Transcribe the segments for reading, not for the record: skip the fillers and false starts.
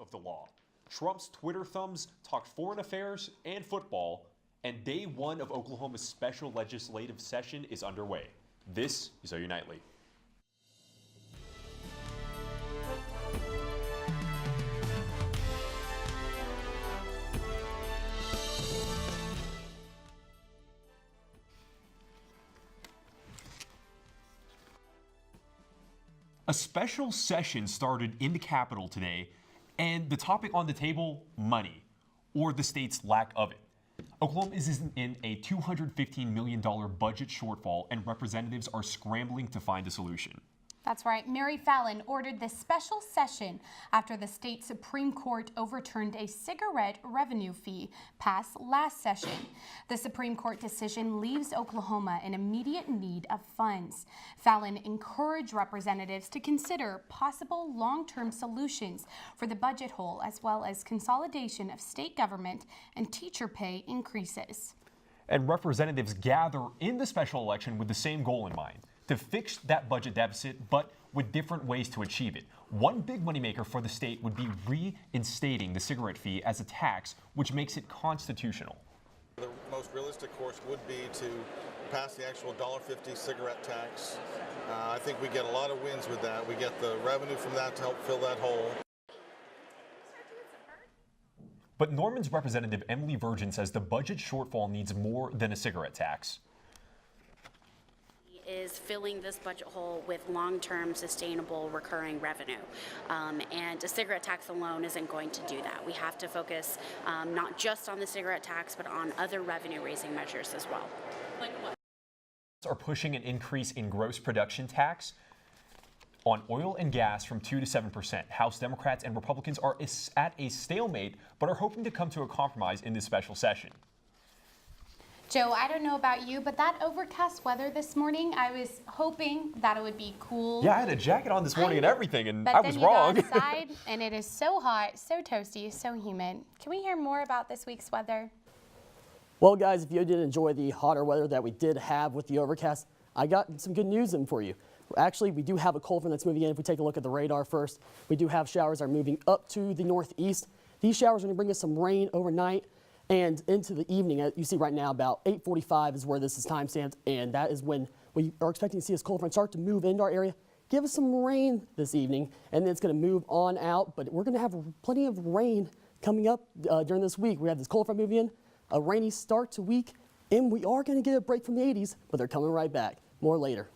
of the law. Trump's Twitter thumbs talked foreign affairs and football, and day one of Oklahoma's special legislative session is underway. This is OU Nightly. A special session started in the Capitol today, and the topic on the table, money, or the state's lack of it. Oklahoma is in a $215 million budget shortfall, and representatives are scrambling to find a solution. That's right. Mary Fallin ordered this special session after the state Supreme Court overturned a cigarette revenue fee passed last session. The Supreme Court decision leaves Oklahoma in immediate need of funds. Fallin encouraged representatives to consider possible long-term solutions for the budget hole, as well as consolidation of state government and teacher pay increases. And representatives gather in the special election with the same goal in mind: to fix that budget deficit, but with different ways to achieve it. One big moneymaker for the state would be reinstating the cigarette fee as a tax, which makes it constitutional. The most realistic course would be to pass the actual $1.50 cigarette tax. I think we get a lot of wins with that. We get the revenue from that to help fill that hole. But Norman's representative Emily Virgin says the budget shortfall needs more than a cigarette tax. Is filling this budget hole with long-term sustainable recurring revenue. And a cigarette tax alone isn't going to do that. We have to focus not just on the cigarette tax, but on other revenue-raising measures as well. Like what? Are pushing an increase in gross production tax on oil and gas from 2% to 7%. House Democrats and Republicans are at a stalemate, but are hoping to come to a compromise in this special session. Joe, I don't know about you, but that overcast weather this morning, I was hoping that it would be cool. Yeah, I had a jacket on this morning and everything, and I was wrong. But then you go outside, and it is so hot, so toasty, so humid. Can we hear more about this week's weather? Well, guys, if you did enjoy the hotter weather that we did have with the overcast, I got some good news in for you. Actually, we do have a cold front that's moving in. If we take a look at the radar first, we do have showers that are moving up to the northeast. These showers are going to bring us some rain overnight and into the evening. As you see right now, about 8:45 is where this is timestamped, and that is when we are expecting to see this cold front start to move into our area, give us some rain this evening, and then it's going to move on out. But we're going to have plenty of rain coming up during this week. We have this cold front moving in, a rainy start to week, and we are going to get a break from the 80s, but they're coming right back. More later.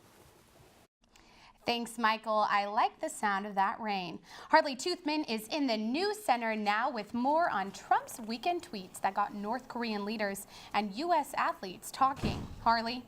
Thanks, Michael. I like the sound of that rain. Harlee Toothman is in the news center now with more on Trump's weekend tweets that got North Korean leaders and U.S. athletes talking. Harlee?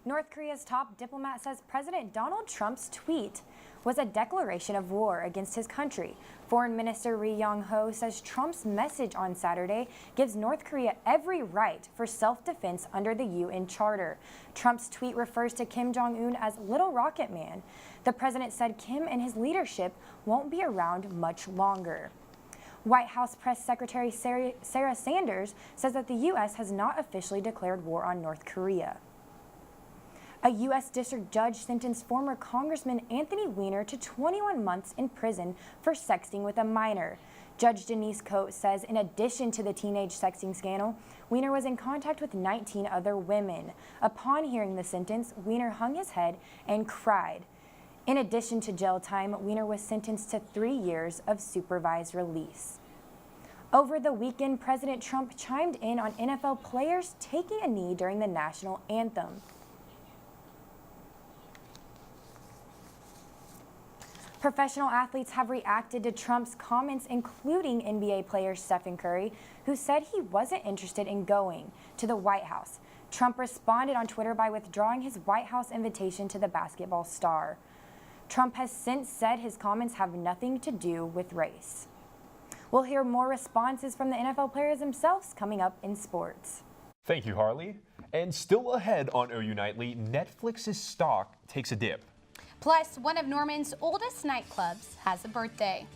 North Korea's top diplomat says President Donald Trump's tweet was a declaration of war against his country. Foreign Minister Ri Yong-ho says Trump's message on Saturday gives North Korea every right for self-defense under the UN Charter. Trump's tweet refers to Kim Jong-un as Little Rocket Man. The president said Kim and his leadership won't be around much longer. White House Press Secretary Sarah Sanders says that the U.S. has not officially declared war on North Korea. A U.S. district judge sentenced former Congressman Anthony Weiner to 21 months in prison for sexting with a minor. Judge Denise Coate says in addition to the teenage sexting scandal, Weiner was in contact with 19 other women. Upon hearing the sentence, Weiner hung his head and cried. In addition to jail time, Weiner was sentenced to 3 years of supervised release. Over the weekend, President Trump chimed in on NFL players taking a knee during the national anthem. Professional athletes have reacted to Trump's comments, including NBA player Stephen Curry, who said he wasn't interested in going to the White House. Trump responded on Twitter by withdrawing his White House invitation to the basketball star. Trump has since said his comments have nothing to do with race. We'll hear more responses from the NFL players themselves coming up in sports. Thank you, Harlee. And still ahead on OU Nightly, Netflix's stock takes a dip. Plus, one of Norman's oldest nightclubs has a birthday.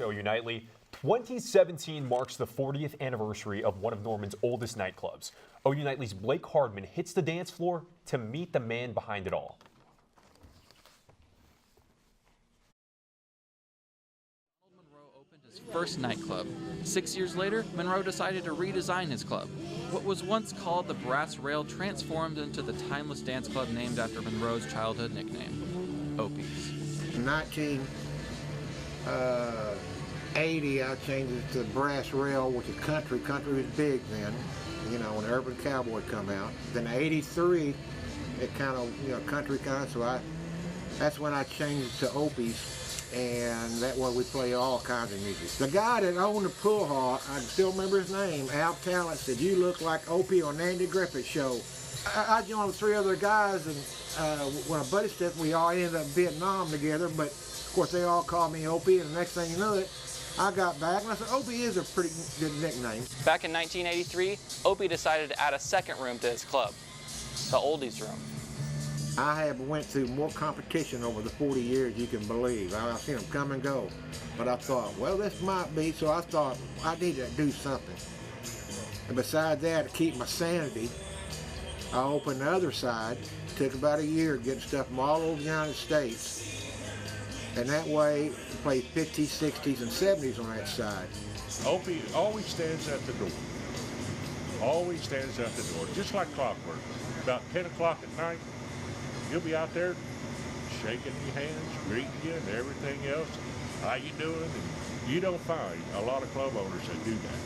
to OU Nightly. 2017 marks the 40th anniversary of one of Norman's oldest nightclubs. OU Nightly's Blake Hardman hits the dance floor to meet the man behind it all. His first nightclub. 6 years later, Monroe decided to redesign his club. What was once called the Brass Rail transformed into the timeless dance club named after Monroe's childhood nickname, Opie's. In 1980, I changed it to Brass Rail, which is country. Country was big then, you know, when Urban Cowboy come out. Then 83, it kind of, you know, country kind of, so that's when I changed it to Opie's. And that way we play all kinds of music. The guy that owned the pool hall, I still remember his name, Al Talent, said, "You look like Opie on Andy Griffith's show." I joined with 3 other guys, and when a buddy stuff, we all ended up in Vietnam together, but of course they all called me Opie, and the next thing you know it, I got back, and I said, Opie is a pretty good nickname. Back in 1983, Opie decided to add a second room to his club, the Oldies room. I have went through more competition over the 40 years you can believe. I've seen them come and go. But I thought, well, this might be, so I thought I need to do something. And besides that, to keep my sanity, I opened the other side. It took about a year getting stuff from all over the United States. And that way, play 50s, 60s, and 70s on that side. Opie always stands at the door. Always stands at the door, just like clockwork. About 10 o'clock at night, you'll be out there shaking your hands, greeting you, and everything else. How you doing? And you don't find a lot of club owners that do that.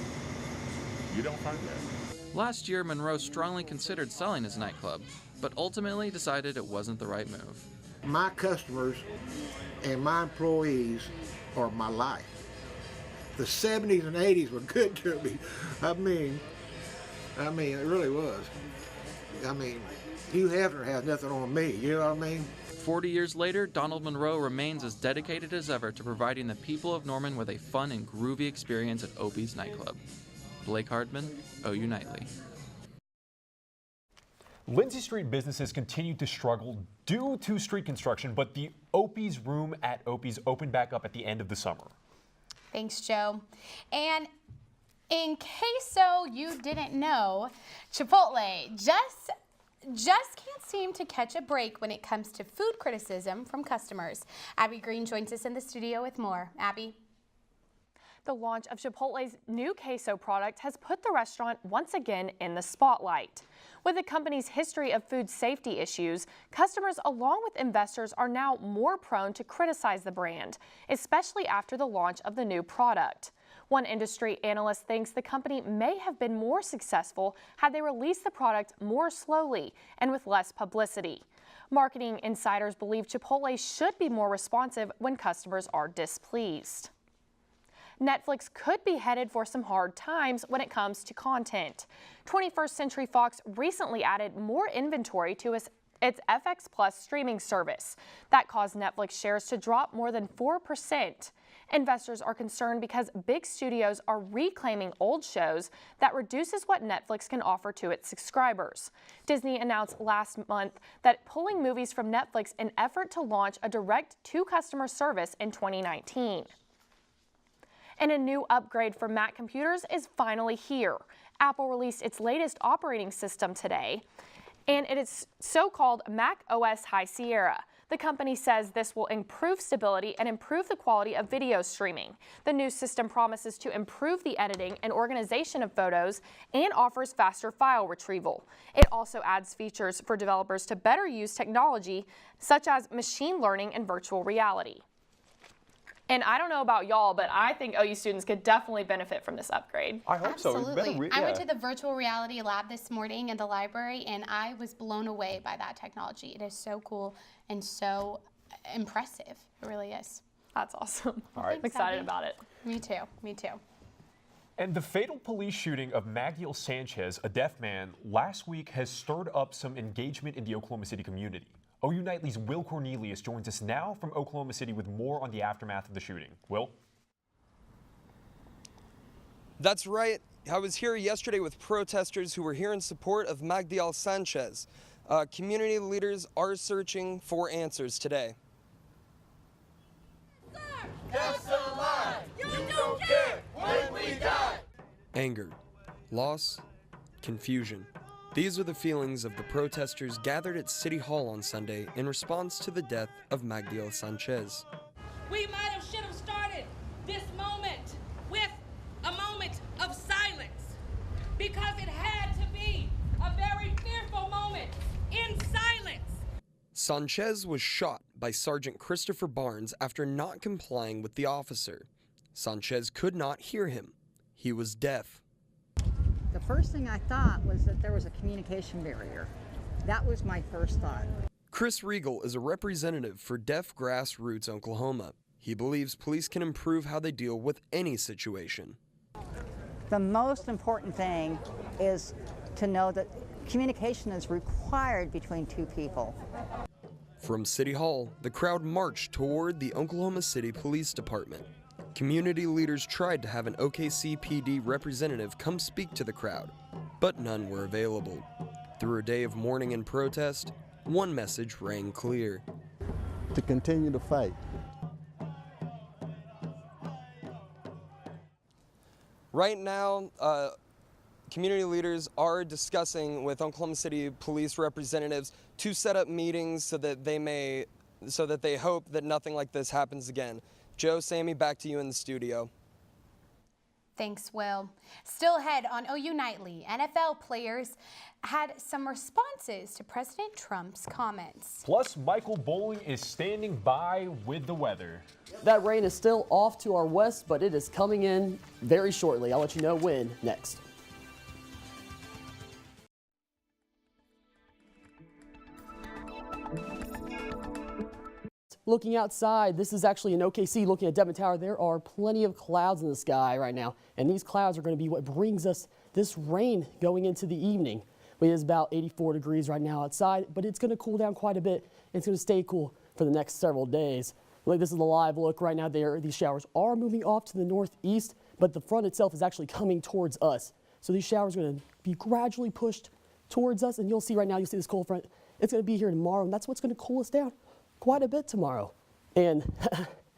You don't find that. Last year, Monroe strongly considered selling his nightclub, but ultimately decided it wasn't the right move. My customers and my employees are my life. The 70s and 80s were good to me. I mean, it really was. I mean, Hugh Hefner has nothing on me, you know what I mean? 40 years later, Donald Monroe remains as dedicated as ever to providing the people of Norman with a fun and groovy experience at Opie's nightclub. Blake Hardman, OU Nightly. Lindsay Street businesses continue to struggle due to street construction, but the Opie's room at Opie's opened back up at the end of the summer. Thanks, Joe. And in case so you didn't know, Chipotle just can't seem to catch a break when it comes to food criticism from customers. Abby Green joins us in the studio with more. Abby? The launch of Chipotle's new queso product has put the restaurant once again in the spotlight. With the company's history of food safety issues, customers along with investors are now more prone to criticize the brand, especially after the launch of the new product. One industry analyst thinks the company may have been more successful had they released the product more slowly and with less publicity. Marketing insiders believe Chipotle should be more responsive when customers are displeased. Netflix could be headed for some hard times when it comes to content. 21st Century Fox recently added more inventory to its FX Plus streaming service. That caused Netflix shares to drop more than 4%. Investors are concerned because big studios are reclaiming old shows that reduces what Netflix can offer to its subscribers. Disney announced last month that pulling movies from Netflix in effort to launch a direct-to-customer service in 2019. And a new upgrade for Mac computers is finally here. Apple released its latest operating system today, and it is so-called Mac OS High Sierra. The company says this will improve stability and improve the quality of video streaming. The new system promises to improve the editing and organization of photos and offers faster file retrieval. It also adds features for developers to better use technology, such as machine learning and virtual reality. And I don't know about y'all, but I think OU students could definitely benefit from this upgrade. I hope Absolutely. so. I went to the virtual reality lab this morning in the library, and I was blown away by that technology. It is so cool and so impressive. It really is. That's awesome. All right. I'm excited about it. Me too. Me too. And the fatal police shooting of Magiel Sanchez, a deaf man, last week has stirred up some engagement in the Oklahoma City community. OU Nightly's Will Cornelius joins us now from Oklahoma City with more on the aftermath of the shooting. Will? That's right. I was here yesterday with protesters who were here in support of Magiel Sanchez. Community leaders are searching for answers today. Kept alive. Anger, loss, confusion. These are the feelings of the protesters gathered at City Hall on Sunday in response to the death of Magdiel Sanchez. We should have started this moment with a moment of silence, because it had to be a very fearful moment in silence. Sanchez was shot by Sergeant Christopher Barnes after not complying with the officer. Sanchez could not hear him. He was deaf. The first thing I thought was that there was a communication barrier. That was my first thought. Chris Riegel is a representative for Deaf Grassroots Oklahoma. He believes police can improve how they deal with any situation. The most important thing is to know that communication is required between two people. From City Hall, the crowd marched toward the Oklahoma City Police Department. Community leaders tried to have an OKC PD representative come speak to the crowd, but none were available. Through a day of mourning and protest, one message rang clear: to continue to fight. Right now, community leaders are discussing with Oklahoma City police representatives to set up meetings so that they hope that nothing like this happens again. Joe, Sammy, back to you in the studio. Thanks, Will. Still ahead on OU Nightly, NFL players had some responses to President Trump's comments. Plus, Michael Bowling is standing by with the weather. That rain is still off to our west, but it is coming in very shortly. I'll let you know when next. Looking outside, this is actually in OKC, looking at Devon Tower. There are plenty of clouds in the sky right now, and these clouds are going to be what brings us this rain going into the evening. It is about 84 degrees right now outside, but it's going to cool down quite a bit. It's going to stay cool for the next several days. Like, this is the live look right now. These showers are moving off to the northeast, but the front itself is actually coming towards us. So these showers are going to be gradually pushed towards us, and you'll see right now, you'll see this cold front. It's going to be here tomorrow, and that's what's going to cool us down quite a bit tomorrow. And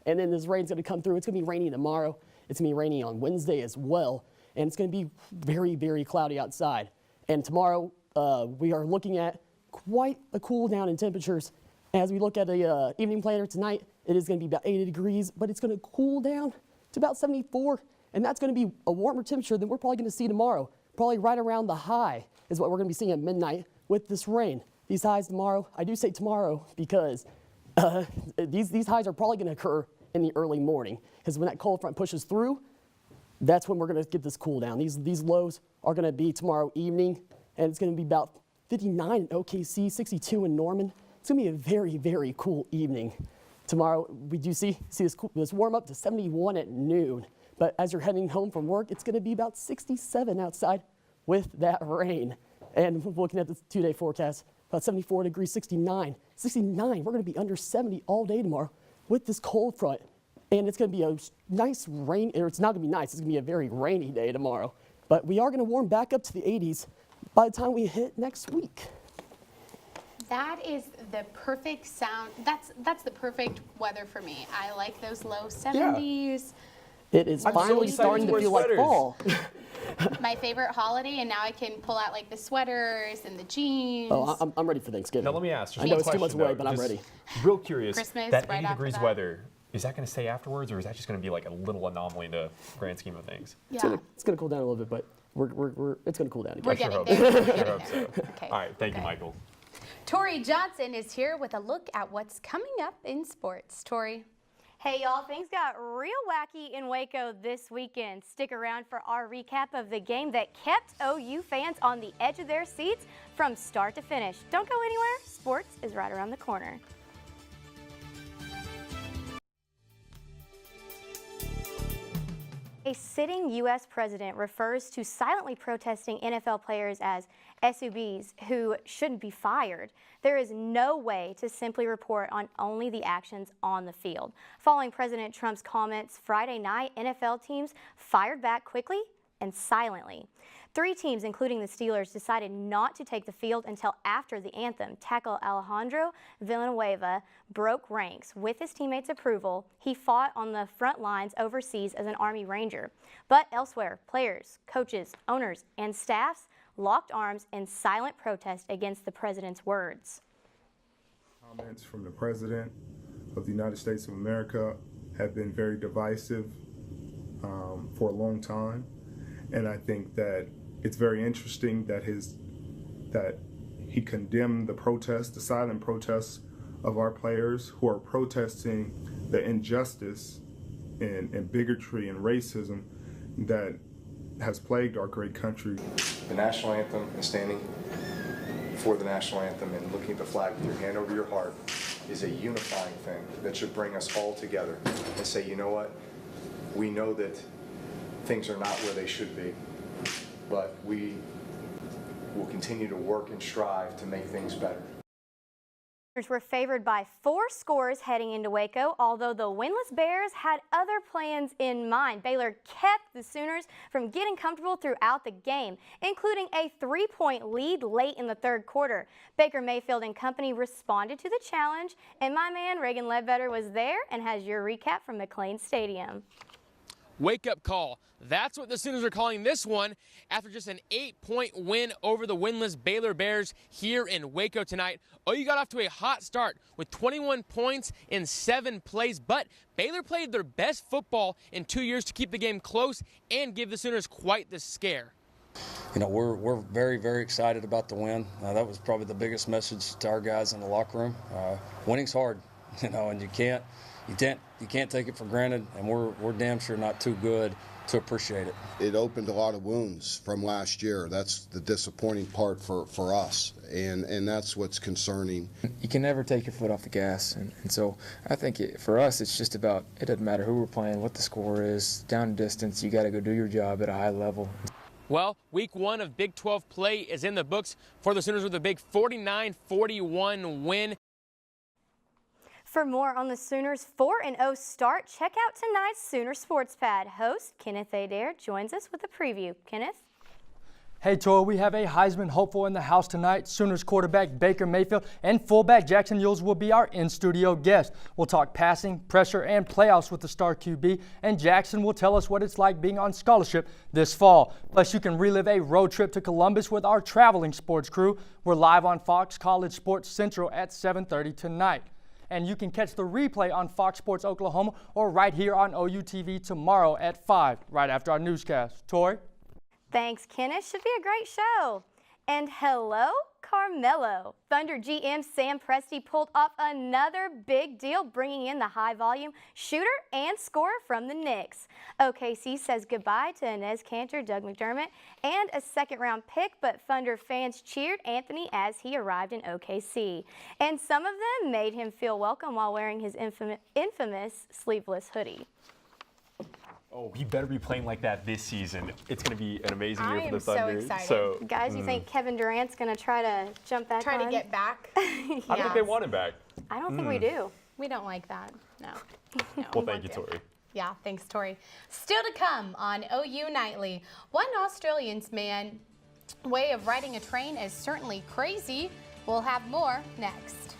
then this rain's going to come through. It's going to be rainy tomorrow. It's going to be rainy on Wednesday as well. And it's going to be very, very cloudy outside. And tomorrow, we are looking at quite a cool down in temperatures. As we look at the evening planner tonight, it is going to be about 80 degrees, but it's going to cool down to about 74. And that's going to be a warmer temperature than we're probably going to see tomorrow. Probably right around the high is what we're going to be seeing at midnight with this rain. These highs tomorrow, I do say tomorrow because these highs are probably going to occur in the early morning, because when that cold front pushes through, that's when we're going to get this cool down. These lows are going to be tomorrow evening, and it's going to be about 59 in OKC, 62 in Norman. It's going to be a very, very cool evening. Tomorrow, we do see this warm up to 71 at noon. But as you're heading home from work, it's going to be about 67 outside with that rain. And looking at the 2-day forecast, about 74 degrees, 69. 69, we're going to be under 70 all day tomorrow with this cold front. And it's going to be a nice rain, or it's not going to be nice, it's going to be a very rainy day tomorrow. But we are going to warm back up to the 80s by the time we hit next week. That is the perfect sound. That's the perfect weather for me. I like those low 70s. It is finally starting to feel like fall. My favorite holiday, and now I can pull out like the sweaters and the jeans. Oh, I'm ready for Thanksgiving. Now let me ask. I know it's too much away, but I'm ready. Real curious. Christmas, that right 80 after degrees that. weather, is that going to stay afterwards, or is that just going to be like a little anomaly in the grand scheme of things? Yeah. It's going to cool down a little bit, but it's going to cool down again. We're getting there. We're getting there. Okay. All right. Thank you, Michael. Tori Johnson is here with a look at what's coming up in sports. Tori. Hey y'all, things got real wacky in Waco this weekend. Stick around for our recap of the game that kept OU fans on the edge of their seats from start to finish. Don't go anywhere, sports is right around the corner. A sitting U.S. president refers to silently protesting NFL players as SUBs who shouldn't be fired. There is no way to simply report on only the actions on the field. Following President Trump's comments Friday night, NFL teams fired back quickly and silently. 3 teams, including the Steelers, decided not to take the field until after the anthem. Tackle Alejandro Villanueva broke ranks. With his teammates' approval, he fought on the front lines overseas as an Army Ranger. But elsewhere, players, coaches, owners, and staffs locked arms in silent protest against the president's words. Comments from the President of the United States of America have been very divisive for a long time, and I think that it's very interesting that he condemned the protests, the silent protests of our players who are protesting the injustice and bigotry and racism that has plagued our great country. The national anthem and standing for the national anthem and looking at the flag with your hand over your heart is a unifying thing that should bring us all together and say, you know what, we know that things are not where they should be, but we will continue to work and strive to make things better. Were favored by 4 scores heading into Waco, although the winless Bears had other plans in mind. Baylor kept the Sooners from getting comfortable throughout the game, including a 3-point lead late in the 3rd quarter. Baker Mayfield and company responded to the challenge, and my man Reagan Ledbetter was there and has your recap from McLean Stadium. Wake-up call. That's what the Sooners are calling this one after just an 8-point win over the winless Baylor Bears here in Waco tonight. OU got off to a hot start with 21 points in 7 plays, but Baylor played their best football in 2 years to keep the game close and give the Sooners quite the scare. You know, we're very, very excited about the win. That was probably the biggest message to our guys in the locker room. Winning's hard, you know, and you can't take it for granted, and we're damn sure not too good to appreciate it. It opened a lot of wounds from last year. That's the disappointing part for us, and that's what's concerning. You can never take your foot off the gas, and so I think for us it's just about, it doesn't matter who we're playing, what the score is, down and distance, you got to go do your job at a high level. Well, week 1 of Big 12 play is in the books for the Sooners with a big 49-41 win. For more on the Sooners' 4-0 start, check out tonight's Sooner Sports Pad. Host Kenneth Adair joins us with a preview. Kenneth? Hey, Tori, we have a Heisman hopeful in the house tonight. Sooners quarterback Baker Mayfield and fullback Jackson Yules will be our in-studio guests. We'll talk passing, pressure, and playoffs with the star QB, and Jackson will tell us what it's like being on scholarship this fall. Plus, you can relive a road trip to Columbus with our traveling sports crew. We're live on Fox College Sports Central at 7:30 tonight. And you can catch the replay on Fox Sports Oklahoma or right here on OU TV tomorrow at 5, right after our newscast. Tori? Thanks, Kenneth. Should be a great show. And hello, Carmelo. Thunder GM Sam Presti pulled off another big deal, bringing in the high-volume shooter and scorer from the Knicks. OKC says goodbye to Enes Kanter, Doug McDermott, and a second-round pick, but Thunder fans cheered Anthony as he arrived in OKC. And some of them made him feel welcome while wearing his infamous sleeveless hoodie. Oh, he better be playing like that this season. It's going to be an amazing year for the so Thunder. excited. Guys, you think Kevin Durant's going to try to jump back Try on? to get back? I don't think they want him back. I don't think we do. We don't like that. No. Well, thank you, Tori. Yeah, thanks, Tori. Still to come on OU Nightly. One Australian's way of riding a train is certainly crazy. We'll have more next.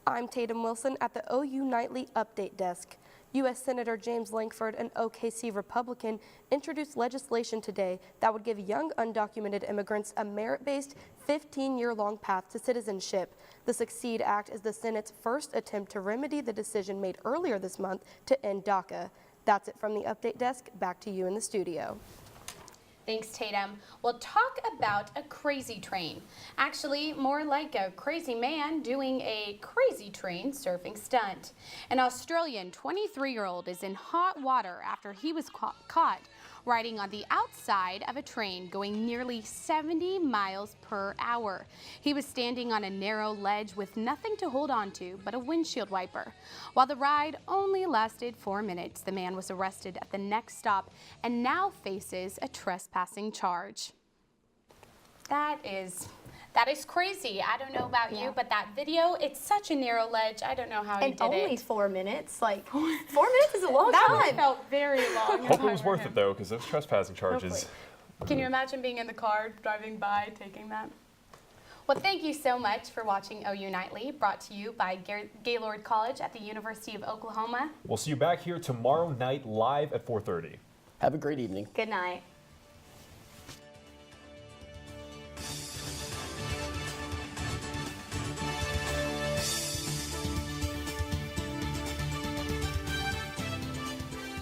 I'm Taitum Wilson at the OU Nightly Update Desk. U.S. Senator James Lankford, an OKC Republican, introduced legislation today that would give young undocumented immigrants a merit-based 15-year-long path to citizenship. The Succeed Act is the Senate's first attempt to remedy the decision made earlier this month to end DACA. That's it from the Update Desk. Back to you in the studio. Thanks, Taitum. We'll talk about a crazy train. Actually, more like a crazy man doing a crazy train surfing stunt. An Australian 23-year-old is in hot water after he was caught riding on the outside of a train going nearly 70 miles per hour. He was standing on a narrow ledge with nothing to hold on to but a windshield wiper. While the ride only lasted 4 minutes, the man was arrested at the next stop and now faces a trespassing charge. That That is crazy. I don't know about you, but that video, it's such a narrow ledge. I don't know how he did And it. only 4 minutes. Like, 4 minutes is a long That time. one felt very long. Hope it was worth it though, because those trespassing charges. Can you imagine being in the car, driving by, taking that? Well, thank you so much for watching OU Nightly, brought to you by Gaylord College at the University of Oklahoma. We'll see you back here tomorrow night live at 4:30. Have a great evening. Good night.